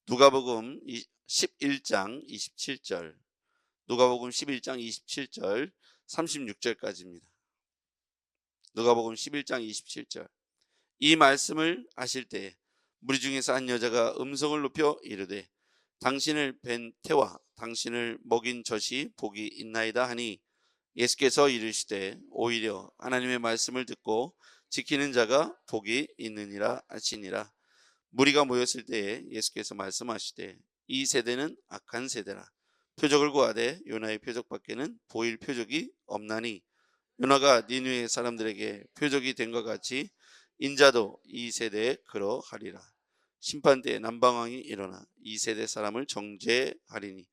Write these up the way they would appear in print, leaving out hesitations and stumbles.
누가복음 11장 27절, 누가복음 11장 27절 36절까지입니다. 누가복음 11장 27절. 이 말씀을 하실 때 무리 중에서 한 여자가 음성을 높여 이르되 당신을 뵌 태와 당신을 먹인 젖이 복이 있나이다 하니, 예수께서 이르시되 오히려 하나님의 말씀을 듣고 지키는 자가 복이 있느니라 하시니라. 무리가 모였을 때에 예수께서 말씀하시되 이 세대는 악한 세대라. 표적을 구하되 요나의 표적밖에는 보일 표적이 없나니, 요나가 니느웨 사람들에게 표적이 된 것 같이 인자도 이 세대에 그러하리라. 심판때에 남방왕이 일어나 이 세대 사람을 정죄하리니,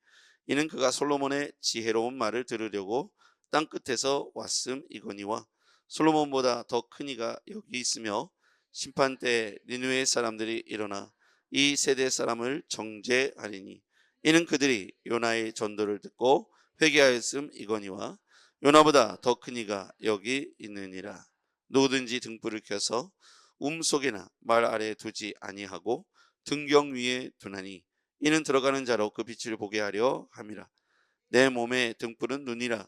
이는 그가 솔로몬의 지혜로운 말을 들으려고 땅 끝에서 왔음이거니와 솔로몬보다 더 큰 이가 여기 있으며, 심판때 니느웨 사람들이 일어나 이 세대 사람을 정죄하리니, 이는 그들이 요나의 전도를 듣고 회개하였음이거니와 요나보다 더 큰 이가 여기 있느니라. 누구든지 등불을 켜서 속에나 말 아래에 두지 아니하고 등경 위에 두나니, 이는 들어가는 자로 그 빛을 보게 하려 함이라. 내 몸의 등불은 눈이라.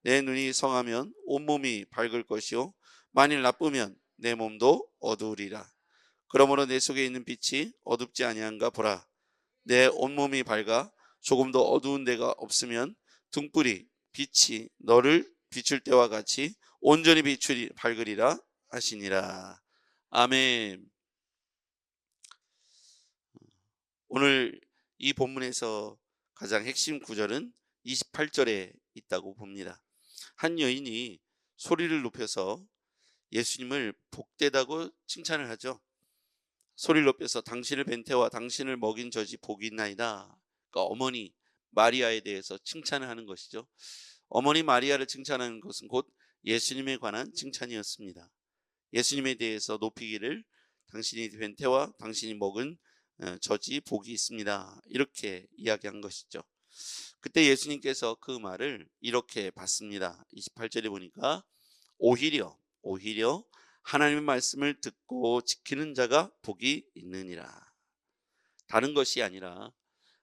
내 눈이 성하면 온몸이 밝을 것이요 만일 나쁘면 내 몸도 어두우리라. 그러므로 내 속에 있는 빛이 어둡지 아니한가 보라. 내 온몸이 밝아 조금도 어두운 데가 없으면 등불이 빛이 너를 비출 때와 같이 온전히 비추리 밝으리라 하시니라. 아멘. 오늘 이 본문에서 가장 핵심 구절은 28절에 있다고 봅니다. 한 여인이 소리를 높여서 예수님을 복되다고 칭찬을 하죠. 소리를 높여서 당신을 뵌 태와 당신을 먹인 젖이 복이 있나이다. 그러니까 어머니 마리아에 대해서 칭찬을 하는 것이죠. 어머니 마리아를 칭찬하는 것은 곧 예수님에 관한 칭찬이었습니다. 예수님에 대해서 높이기를, 당신이 뵌 태와 당신이 먹은 젖이 복이 있습니다, 이렇게 이야기한 것이죠. 그때 예수님께서 그 말을 이렇게 받습니다. 28절에 보니까 오히려 하나님의 말씀을 듣고 지키는 자가 복이 있느니라. 다른 것이 아니라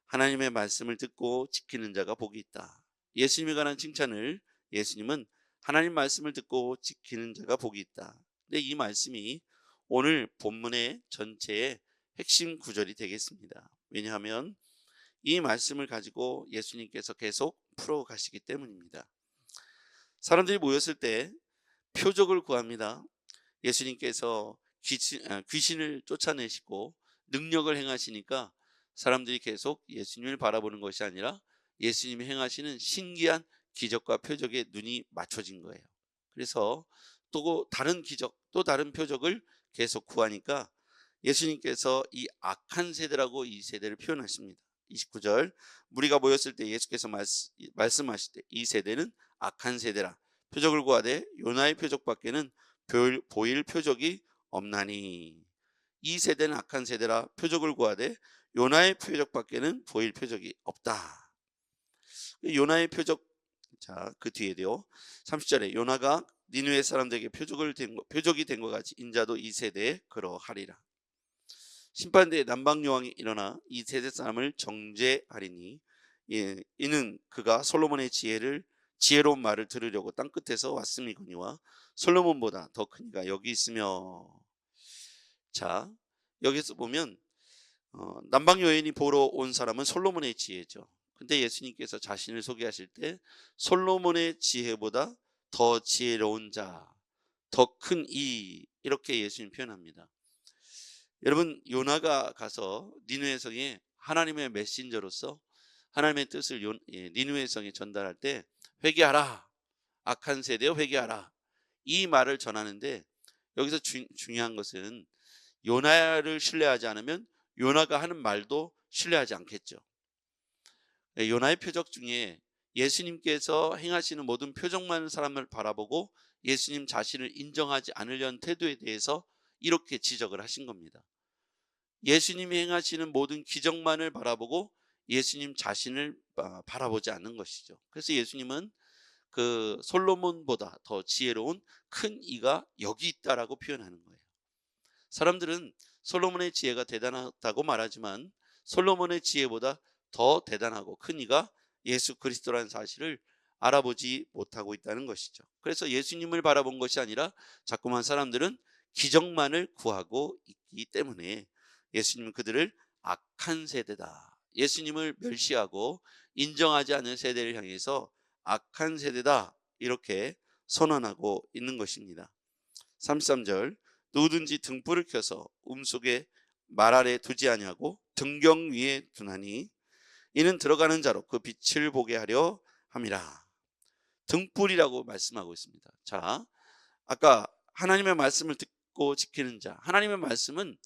하나님의 말씀을 듣고 지키는 자가 복이 있다. 예수님에 관한 칭찬을 예수님은 하나님 말씀을 듣고 지키는 자가 복이 있다. 근데 이 말씀이 오늘 본문의 전체의 핵심 구절이 되겠습니다. 왜냐하면 이 말씀을 가지고 예수님께서 계속 풀어가시기 때문입니다. 사람들이 모였을 때 표적을 구합니다. 예수님께서 귀신을 쫓아내시고 능력을 행하시니까 사람들이 계속 예수님을 바라보는 것이 아니라 예수님이 행하시는 신기한 기적과 표적에 눈이 맞춰진 거예요. 그래서 또 다른 기적, 또 다른 표적을 계속 구하니까 예수님께서 이 악한 세대라고 이 세대를 표현하십니다. 29절, 무리가 모였을 때 예수께서 말씀하실 때 이 세대는 악한 세대라. 표적을 구하되 요나의 표적밖에는 보일 표적이 없나니. 이 세대는 악한 세대라. 표적을 구하되 요나의 표적밖에는 보일 표적이 없다. 요나의 표적, 자, 그 뒤에도요. 30절에 요나가 니느웨 사람들에게 표적이 된 것 같이 인자도 이 세대에 그러하리라. 심판대에 남방 여왕이 일어나 이 세대 사람을 정죄하리니, 이는 그가 솔로몬의 지혜로운 말을 들으려고 땅 끝에서 왔음이거니와 솔로몬보다 더 큰 이가 여기 있으며. 자, 여기서 보면 남방 여인이 보러 온 사람은 솔로몬의 지혜죠. 근데 예수님께서 자신을 소개하실 때 솔로몬의 지혜보다 더 지혜로운 자, 더 큰 이, 이렇게 예수님 표현합니다. 여러분, 요나가 가서 니느웨 성에 하나님의 메신저로서 하나님의 뜻을 니느웨 성에 전달할 때 회개하라, 악한 세대여 회개하라, 이 말을 전하는데, 여기서 중요한 것은 요나를 신뢰하지 않으면 요나가 하는 말도 신뢰하지 않겠죠. 요나의 표적 중에 예수님께서 행하시는 모든 표적만 사람을 바라보고 예수님 자신을 인정하지 않으려는 태도에 대해서 이렇게 지적을 하신 겁니다. 예수님이 행하시는 모든 기적만을 바라보고 예수님 자신을 바라보지 않는 것이죠. 그래서 예수님은 그 솔로몬보다 더 지혜로운 큰 이가 여기 있다라고 표현하는 거예요. 사람들은 솔로몬의 지혜가 대단하다고 말하지만 솔로몬의 지혜보다 더 대단하고 큰 이가 예수 그리스도라는 사실을 알아보지 못하고 있다는 것이죠. 그래서 예수님을 바라본 것이 아니라 자꾸만 사람들은 기적만을 구하고 있기 때문에 예수님은 그들을 악한 세대다, 예수님을 멸시하고 인정하지 않는 세대를 향해서 악한 세대다, 이렇게 선언하고 있는 것입니다. 33절, 누구든지 등불을 켜서 움속에 말 아래 두지 아니하고 등경 위에 두나니 이는 들어가는 자로 그 빛을 보게 하려 함이라. 등불이라고 말씀하고 있습니다. 자, 아까 하나님의 말씀을 듣고 지키는 자, 하나님의 말씀은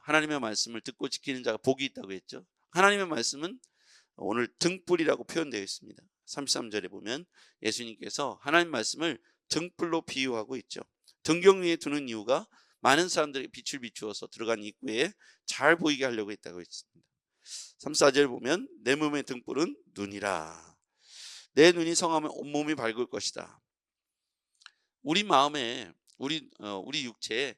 하나님의 말씀을 듣고 지키는 자가 복이 있다고 했죠. 하나님의 말씀은 오늘 등불이라고 표현되어 있습니다. 33절에 보면 예수님께서 하나님 말씀을 등불로 비유하고 있죠. 등경 위에 두는 이유가 많은 사람들이 빛을 비추어서 들어간 입구에 잘 보이게 하려고 했다고 했습니다. 34절 보면 내 몸의 등불은 눈이라. 내 눈이 성하면 온몸이 밝을 것이다. 우리 마음에 우리 육체에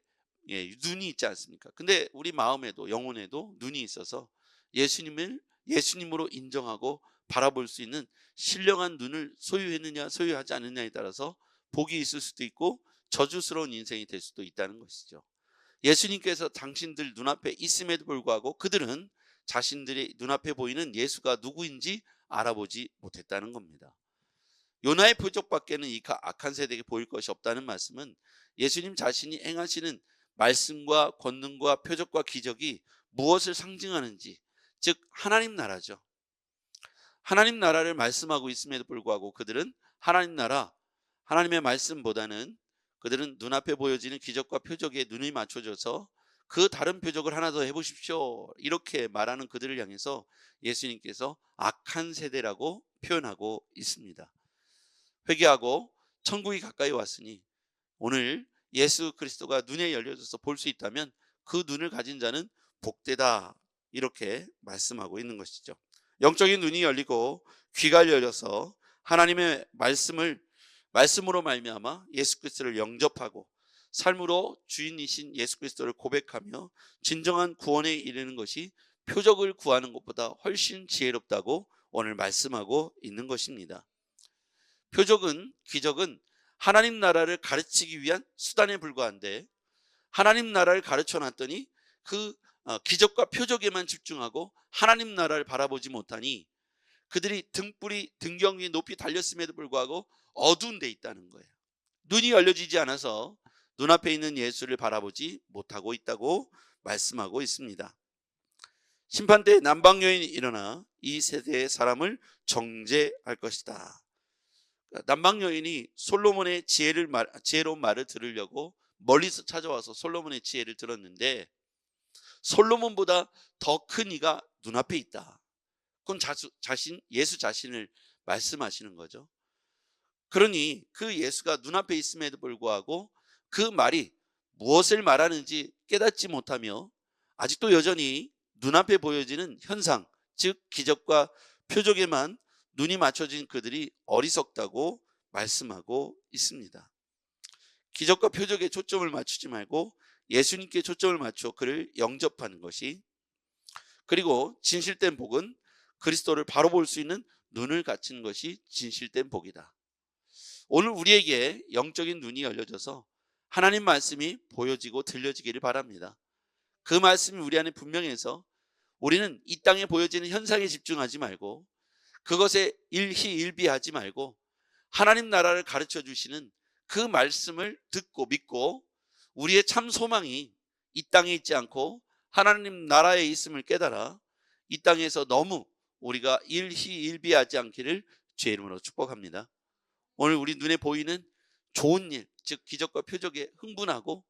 눈이 있지 않습니까? 근데 우리 마음에도 영혼에도 눈이 있어서 예수님으로 인정하고 바라볼 수 있는 신령한 눈을 소유했느냐 소유하지 않느냐에 따라서 복이 있을 수도 있고 저주스러운 인생이 될 수도 있다는 것이죠. 예수님께서 당신들 눈앞에 있음에도 불구하고 그들은 자신들의 눈앞에 보이는 예수가 누구인지 알아보지 못했다는 겁니다. 요나의 표적밖에는 이 악한 세대에게 보일 것이 없다는 말씀은 예수님 자신이 행하시는 말씀과 권능과 표적과 기적이 무엇을 상징하는지, 즉 하나님 나라죠. 하나님 나라를 말씀하고 있음에도 불구하고 그들은 하나님 나라, 하나님의 말씀보다는 그들은 눈앞에 보여지는 기적과 표적에 눈이 맞춰져서 그 다른 표적을 하나 더 해보십시오, 이렇게 말하는 그들을 향해서 예수님께서 악한 세대라고 표현하고 있습니다. 회개하고 천국이 가까이 왔으니 오늘 예수 그리스도가 눈에 열려져서 볼 수 있다면 그 눈을 가진 자는 복되다, 이렇게 말씀하고 있는 것이죠. 영적인 눈이 열리고 귀가 열려서 하나님의 말씀으로 말미암아 예수 그리스도를 영접하고 삶으로 주인이신 예수 그리스도를 고백하며 진정한 구원에 이르는 것이 표적을 구하는 것보다 훨씬 지혜롭다고 오늘 말씀하고 있는 것입니다. 표적은, 기적은 하나님 나라를 가르치기 위한 수단에 불과한데 하나님 나라를 가르쳐 놨더니 그 기적과 표적에만 집중하고 하나님 나라를 바라보지 못하니 그들이 등불이 등경 위에 높이 달렸음에도 불구하고 어두운 데 있다는 거예요. 눈이 열려지지 않아서 눈앞에 있는 예수를 바라보지 못하고 있다고 말씀하고 있습니다. 심판대에 남방 여인이 일어나 이 세대의 사람을 정죄할 것이다. 남방 여인이 솔로몬의 지혜로운 말을 들으려고 멀리서 찾아와서 솔로몬의 지혜를 들었는데 솔로몬보다 더 큰 이가 눈앞에 있다. 그건 예수 자신을 말씀하시는 거죠. 그러니 그 예수가 눈앞에 있음에도 불구하고 그 말이 무엇을 말하는지 깨닫지 못하며 아직도 여전히 눈앞에 보여지는 현상, 즉 기적과 표적에만 눈이 맞춰진 그들이 어리석다고 말씀하고 있습니다. 기적과 표적에 초점을 맞추지 말고 예수님께 초점을 맞춰 그를 영접하는 것이, 그리고 진실된 복은 그리스도를 바로 볼 수 있는 눈을 갖춘 것이 진실된 복이다. 오늘 우리에게 영적인 눈이 열려져서 하나님 말씀이 보여지고 들려지기를 바랍니다. 그 말씀이 우리 안에 분명해서 우리는 이 땅에 보여지는 현상에 집중하지 말고 그것에 일희일비하지 말고 하나님 나라를 가르쳐 주시는 그 말씀을 듣고 믿고 우리의 참 소망이 이 땅에 있지 않고 하나님 나라에 있음을 깨달아 이 땅에서 너무 우리가 일희일비하지 않기를 주의 이름으로 축복합니다. 오늘 우리 눈에 보이는 좋은 일, 즉 기적과 표적에 흥분하고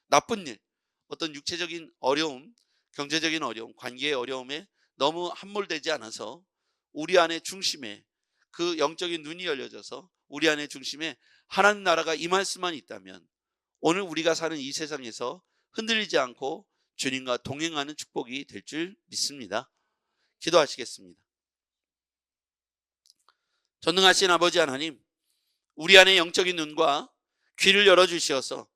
나쁜 일, 어떤 육체적인 어려움, 경제적인 어려움, 관계의 어려움에 너무 함몰되지 않아서 우리 안의 중심에 그 영적인 눈이 열려져서 우리 안의 중심에 하나님 나라가 임할 수만 있다면 오늘 우리가 사는 이 세상에서 흔들리지 않고 주님과 동행하는 축복이 될 줄 믿습니다. 기도하시겠습니다. 전능하신 아버지 하나님, 우리 안에 영적인 눈과 귀를 열어주시어서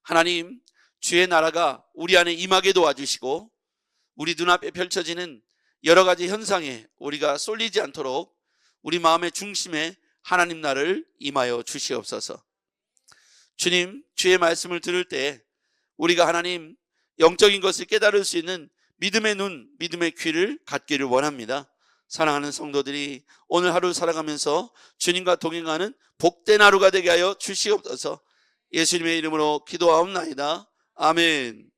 하나님, 주의 나라가 우리 안에 임하게 도와주시고 우리 눈앞에 펼쳐지는 여러 가지 현상에 우리가 쏠리지 않도록 우리 마음의 중심에 하나님 나를 임하여 주시옵소서. 주님, 주의 말씀을 들을 때 우리가 하나님 영적인 것을 깨달을 수 있는 믿음의 눈, 믿음의 귀를 갖기를 원합니다. 사랑하는 성도들이 오늘 하루 살아가면서 주님과 동행하는 복된 하루가 되게 하여 주시옵소서. 예수님의 이름으로 기도하옵나이다. 아멘.